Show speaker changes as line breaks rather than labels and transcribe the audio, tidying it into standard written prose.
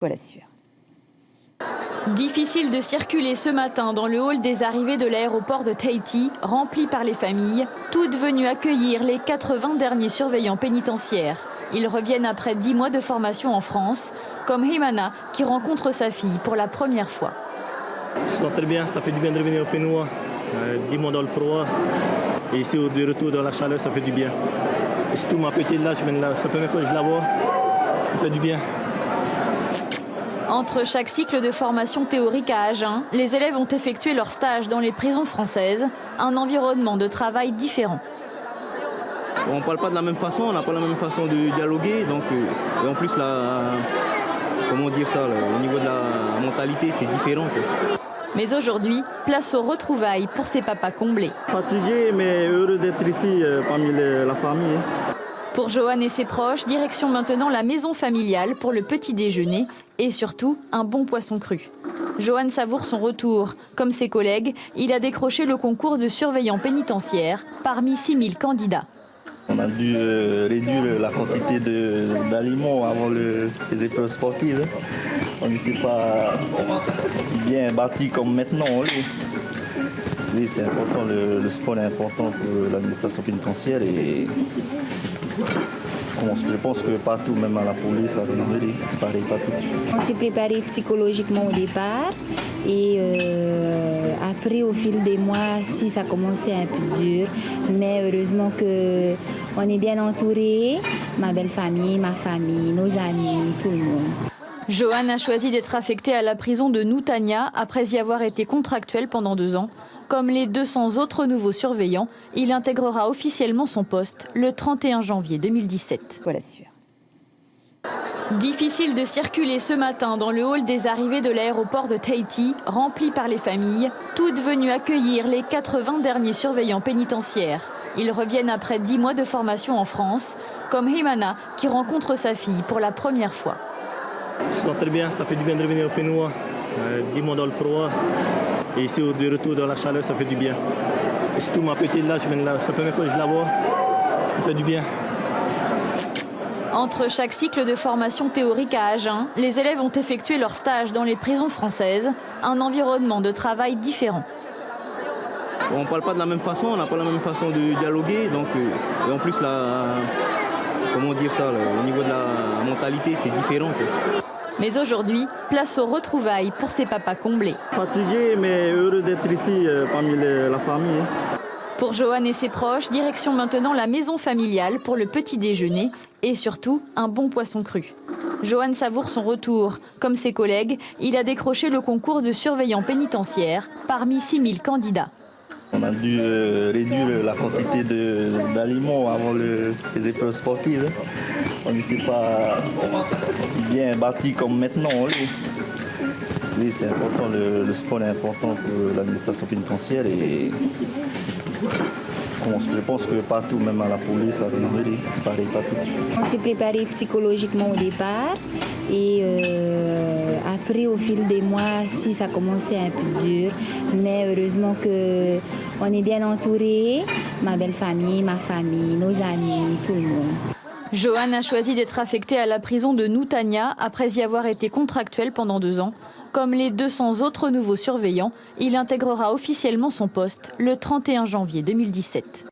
Voilà sûr.
Difficile de circuler ce matin dans le hall des arrivées de l'aéroport de Tahiti, rempli par les familles, toutes venues accueillir les 80 derniers surveillants pénitentiaires. Ils reviennent après 10 mois de formation en France, comme Himana qui rencontre sa fille pour la première fois.
Je sens très bien, ça fait du bien de revenir au Fénois, 10 mois dans le froid, et ici de retour dans la chaleur, ça fait du bien. Et surtout ma petite là, c'est la première fois que je la vois, ça fait du bien.
Entre chaque cycle de formation théorique à Agen, les élèves ont effectué leur stage dans les prisons françaises, un environnement de travail différent.
On ne parle pas de la même façon, on n'a pas la même façon de dialoguer, donc, et en plus, comment dire ça, au niveau de la mentalité, c'est différent.
Mais aujourd'hui, place aux retrouvailles pour ces papas comblés.
Fatigué, mais heureux d'être ici parmi la famille.
Pour Johan et ses proches, direction maintenant la maison familiale pour le petit déjeuner et surtout un bon poisson cru. Johan savoure son retour. Comme ses collègues, il a décroché le concours de surveillant pénitentiaire parmi 6000 candidats.
On a dû réduire la quantité d'aliments avant les épreuves sportives. On n'était pas bien bâti comme maintenant. Oui, c'est important, le sport est important pour l'administration pénitentiaire et je pense que partout, même à la police, à la gendarmerie, c'est pareil partout.
On s'est préparé psychologiquement au départ et après au fil des mois, si ça commençait un peu dur, mais heureusement qu'on est bien entouré, ma belle famille, ma famille, nos amis, tout le monde.
Johan a choisi d'être affecté à la prison de Nutanya après y avoir été contractuel pendant 2 ans. Comme les 200 autres nouveaux surveillants, il intégrera officiellement son poste le 31 janvier 2017.
Voilà sûr.
Difficile de circuler ce matin dans le hall des arrivées de l'aéroport de Tahiti, rempli par les familles, toutes venues accueillir les 80 derniers surveillants pénitentiaires. Ils reviennent après 10 mois de formation en France, comme Himana qui rencontre sa fille pour la première fois.
Je sens très bien, ça fait du bien de revenir au Fénois, 10 mois dans le froid, et ici de retour dans la chaleur, ça fait du bien. Et surtout ma petite là, c'est la première fois que je la vois, ça fait du bien.
Entre chaque cycle de formation théorique à Agen, les élèves ont effectué leur stage dans les prisons françaises, un environnement de travail différent.
On ne parle pas de la même façon, on n'a pas la même façon de dialoguer, donc, et en plus, comment dire ça, au niveau de la mentalité, c'est différent.
Mais aujourd'hui, place aux retrouvailles pour ces papas comblés.
Fatigué, mais heureux d'être ici parmi la famille.
Pour Johan et ses proches, direction maintenant la maison familiale pour le petit déjeuner et surtout un bon poisson cru. Johan savoure son retour. Comme ses collègues, il a décroché le concours de surveillant pénitentiaire parmi 6000 candidats.
On a dû réduire la quantité d'aliments avant les épreuves sportives. On n'était pas bien bâti comme maintenant. Oui, c'est important, le sport est important pour l'administration pénitentiaire et je pense que partout, même à la police, à la gendarmerie, c'est pareil partout.
On s'est préparé psychologiquement au départ et après au fil des mois, si ça commençait un peu dur, mais heureusement qu'on est bien entouré, ma belle famille, ma famille, nos amis, tout le monde.
Johan a choisi d'être affecté à la prison de Nutanya après y avoir été contractuel pendant 2 ans. Comme les 200 autres nouveaux surveillants, il intégrera officiellement son poste le 31 janvier 2017.